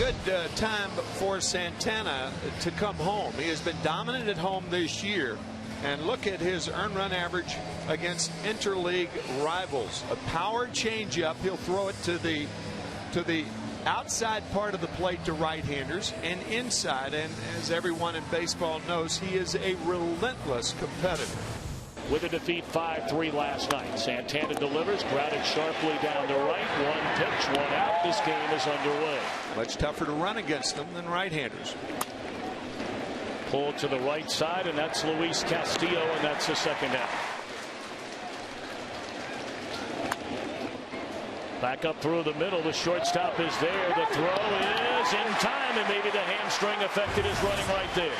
good time for Santana to come home. He has been dominant at home this year. And look at his earned run average against interleague rivals. A power changeup. He'll throw it to the outside part of the plate to right-handers and inside. And as everyone in baseball knows, he is a relentless competitor. With a defeat 5-3 last night, Santana delivers, grounded sharply down the right. One pitch, one out. This game is underway. Much tougher to run against them than right-handers. Pulled to the right side, and that's Luis Castillo, and that's the second out. Back up through the middle. The shortstop is there. The throw is in time, and maybe the hamstring affected his running right there.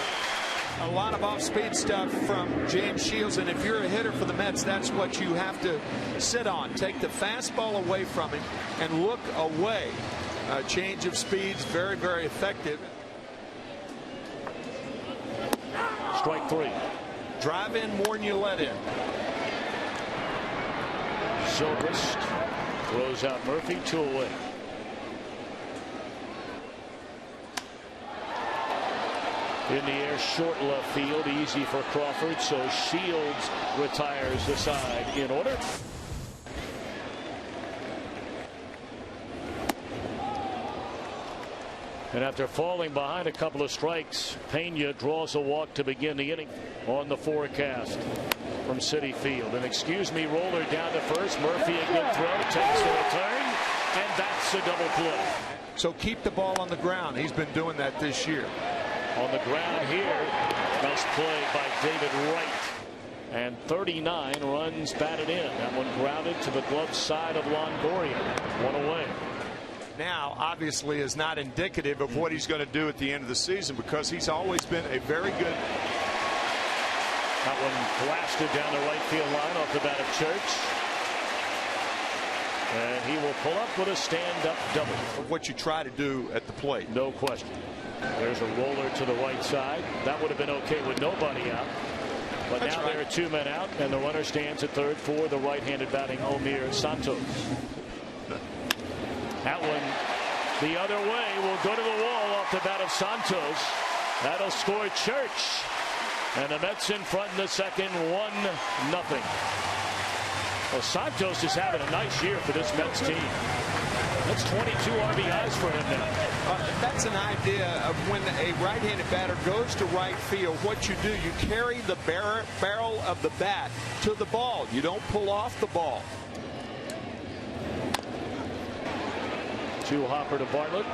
A lot of off-speed stuff from James Shields, and if you're a hitter for the Mets, that's what you have to sit on. Take the fastball away from him and look away. Change of speeds, very, very effective. Strike three. Drive in more than you let in. Silvest throws out Murphy, 2 away. In the air, short left field, easy for Crawford, so Shields retires the side in order. And after falling behind a couple of strikes, Pena draws a walk to begin the inning. On the forecast from Citi Field, an excuse me roller down to first. Murphy a good throw, takes the return, and that's a double play. So keep the ball on the ground. He's been doing that this year. On the ground here, nice play by David Wright. And 39 runs batted in. That one grounded to the glove side of Longoria. 1 away. Now, obviously, is not indicative of what he's going to do at the end of the season, because he's always been a very good. That one blasted down the right field line off the bat of Church. And he will pull up with a stand-up double. What you try to do at the plate. No question. There's a roller to the right side. That would have been okay with nobody out. But That's now right. there are 2 men out, and the runner stands at third for the right-handed batting Omir Santos. That one the other way will go to the wall off the bat of Santos. That'll score Church. And the Mets in front in the second, 1-0. Well, Santos is having a nice year for this Mets team. That's 22 RBIs for him now. That's an idea of when a right-handed batter goes to right field. What you do, you carry the barrel of the bat to the ball. You don't pull off the ball. 2 Hopper to Bartlett.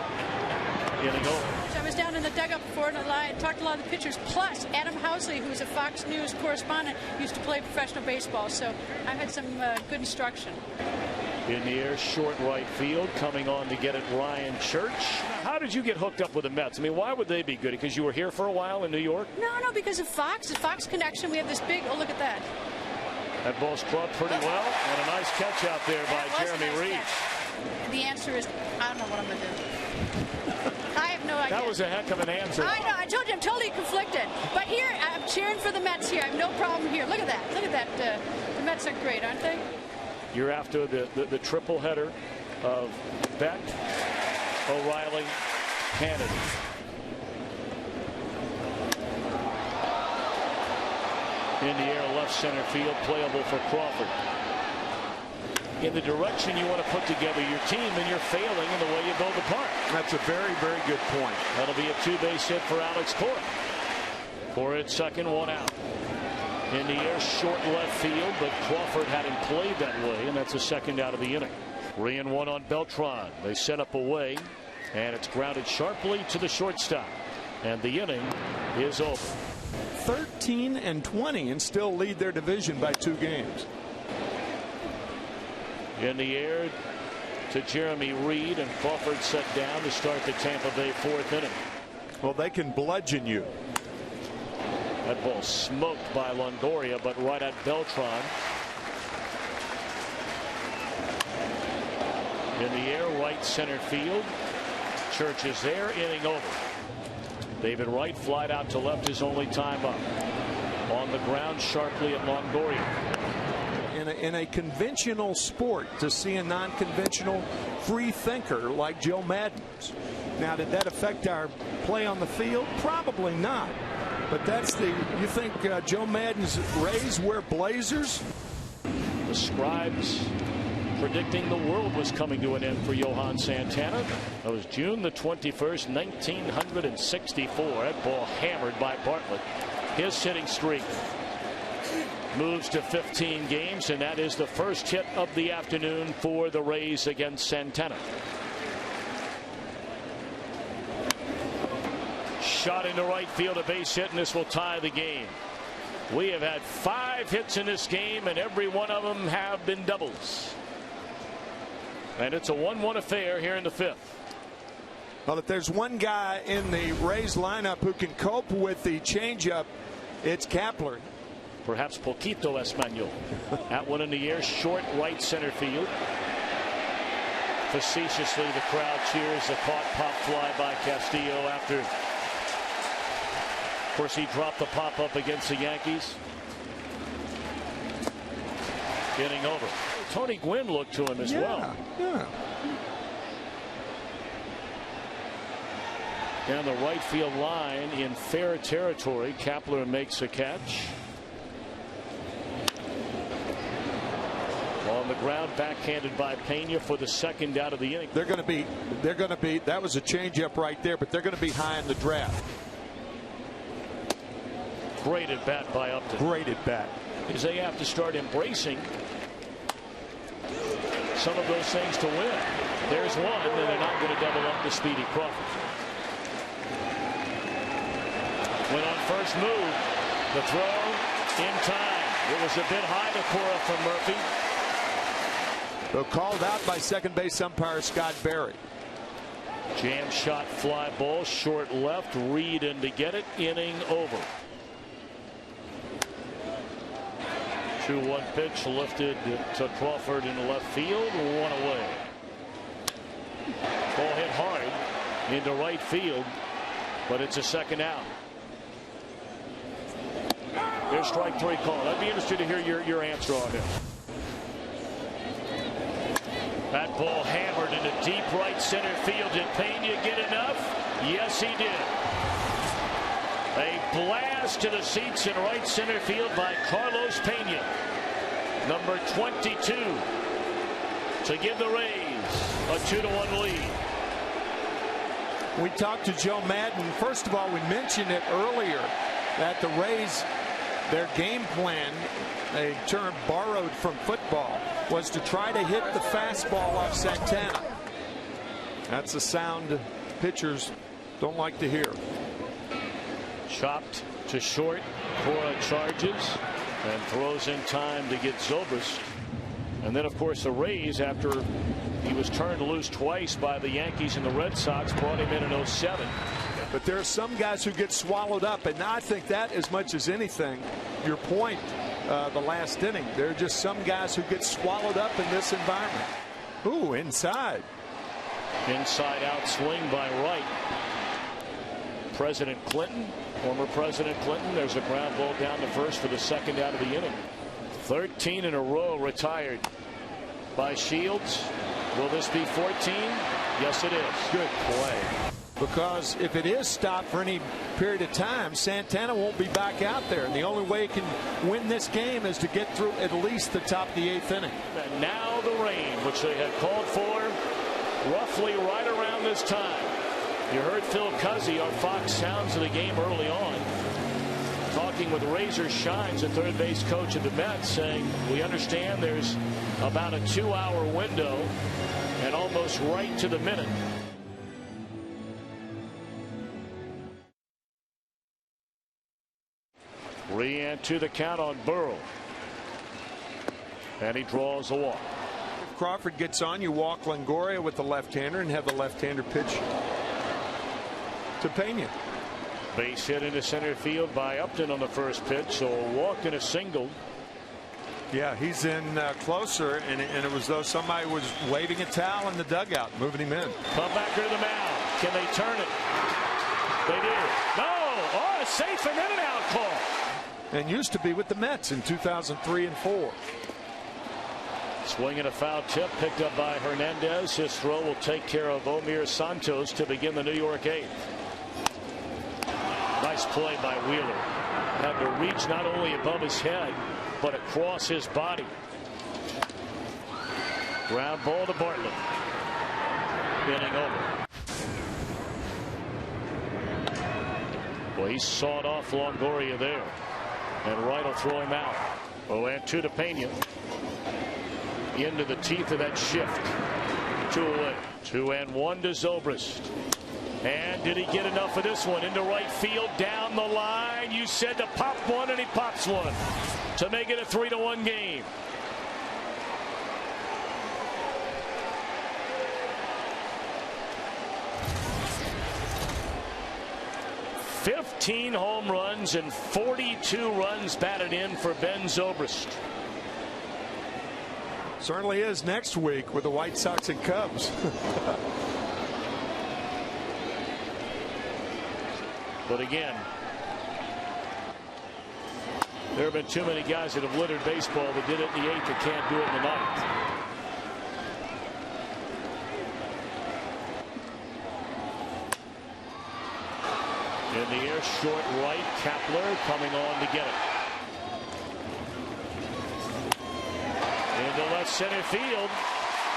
Inning over. I was down in the dugout before and I talked to a lot of the pitchers. Plus, Adam Housley, who's a Fox News correspondent, used to play professional baseball. So I've had some good instruction. In the air, short right field, coming on to get it, Ryan Church. How did you get hooked up with the Mets? I mean, why would they be good? Because you were here for a while in New York? No, because of Fox. The Fox connection. We have this big. Oh, look at that. That ball's clubbed pretty well, and a nice catch out there by Jeremy Reed. The answer is, I don't know what I'm going to do. I have no idea. That was a heck of an answer. I know. I told you I'm totally conflicted. But here, I'm cheering for the Mets here. I have no problem here. Look at that. Look at that. The Mets are great, aren't they? You're after the triple header of Beck, O'Reilly, Hannity. In the air, left center field, playable for Crawford. In the direction you want to put together your team, and you're failing in the way you build the park. That's a very, very good point. That'll be a 2-base hit for Alex Cora. Cora at second, 1 out. In the air, short left field, but Crawford hadn't played that way, and that's a second out of the inning. 3-1 on Beltran. They set up away, and it's grounded sharply to the shortstop. And the inning is over. 13-20 and still lead their division by 2 games. In the air to Jeremy Reed, and Crawford set down to start the Tampa Bay 4th inning. Well, they can bludgeon you. That ball smoked by Longoria, but right at Beltran. In the air, right center field. Church is there, inning over. David Wright flied out to left, his only time up. On the ground sharply at Longoria. In a conventional sport, to see a non-conventional free thinker like Joe Maddon. Now, did that affect our play on the field? Probably not. But that's you think Joe Madden's Rays wear blazers? The scribes predicting the world was coming to an end for Johan Santana. That was June the 21st, 1964. That ball hammered by Bartlett. His hitting streak moves to 15 games, and that is the first hit of the afternoon for the Rays against Santana. Shot into right field, a base hit, and this will tie the game. We have had 5 hits in this game, and every one of them have been doubles. And it's a 1-1 affair here in the 5th. Well, if there's one guy in the Rays lineup who can cope with the changeup, it's Kapler. Perhaps Poquito Espanol. That one in the air, short right center field. Facetiously, the crowd cheers the caught pop fly by Castillo after, of course, he dropped the pop up against the Yankees. Getting over. Tony Gwynn looked to him as well. Yeah. Down the right field line in fair territory, Kapler makes a catch. On the ground, backhanded by Pena for the second out of the inning. They're going to be. That was a changeup right there, but they're going to be high in the draft. Great at bat by Upton. Great at bat. Because they have to start embracing some of those things to win. There's one, and they're not going to double up the Speedy Crawford. When on first move, the throw in time. It was a bit high to Cora from Murphy. So called out by second base umpire Scott Berry. Jam shot fly ball, short left, Reed in to get it, inning over. 2-1 pitch lifted to Crawford in the left field, one away. Ball hit hard into right field, but it's a second out. Here's strike 3 call. I'd be interested to hear your answer on this. That ball hammered into deep right center field. Did Pena get enough? Yes, he did. A blast to the seats in right center field by Carlos Pena, number 22, to give the Rays a 2-1 lead. We talked to Joe Madden. First of all, we mentioned it earlier that the Rays, their game plan, a term borrowed from football, was to try to hit the fastball off Santana. That's a sound pitchers don't like to hear. Chopped to short. Cora charges and throws in time to get Zobrist. And then, of course, the Rays, after he was turned loose twice by the Yankees and the Red Sox, brought him in 07. But there are some guys who get swallowed up, and I think that as much as anything, your point, the last inning, there are just some guys who get swallowed up in this environment. Ooh, inside. Inside out swing by Wright. President Clinton, former President Clinton. There's a ground ball down to first for the second out of the inning. 13 in a row retired by Shields. Will this be 14? Yes, it is. Good play. Because if it is stopped for any period of time, Santana won't be back out there. And the only way he can win this game is to get through at least the top of the 8th inning. And now the rain, which they had called for roughly right around this time. You heard Phil Cuzzy, our Fox Sounds of the game early on, talking with Razor Shines, the third base coach of the Mets, saying, we understand there's about a 2-hour window and almost right to the minute. Re-into the count on Burrow. And he draws a walk. If Crawford gets on, you walk Longoria with the left-hander and have the left-hander pitch to Pena. Base hit into center field by Upton on the first pitch, so a walk and a single. Yeah, he's in closer, and it was though somebody was waving a towel in the dugout, moving him in. Come back to the mound. Can they turn it? They do. No! Oh, a safe and in and out call. And used to be with the Mets in 2003 and 4. Swing and a foul tip picked up by Hernandez. His throw will take care of Omir Santos to begin the New York 8th. Nice play by Wheeler. Had to reach not only above his head, but across his body. Ground ball to Bartlett. Inning over. Well, he sawed off Longoria there. And Wright will throw him out. Oh, and two to Pena. Into the teeth of that shift. 2 away. 2-1 to Zobrist. And did he get enough of this one? Into right field, down the line. You said to pop one, and he pops one to make it a 3-1 game. "15 home runs and 42 runs batted in for Ben Zobrist." Certainly is next week with the White Sox and Cubs. But again, there have been too many guys that have littered baseball that did it in the 8th that can't do it in the 9th. In the air, short right, Kepler coming on to get it. Into left center field.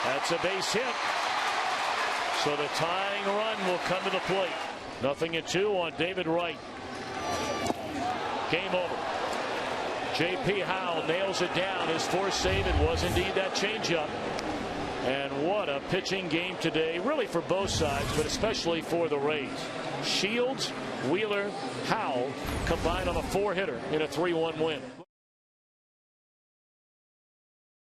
That's a base hit. So the tying run will come to the plate. 0-2 on David Wright. Game over. J.P. Howell nails it down. His fourth save. It was indeed that changeup. And what a pitching game today, really for both sides, but especially for the Rays. Shields, Wheeler, Howell combined on a 4-hitter in a 3-1 win.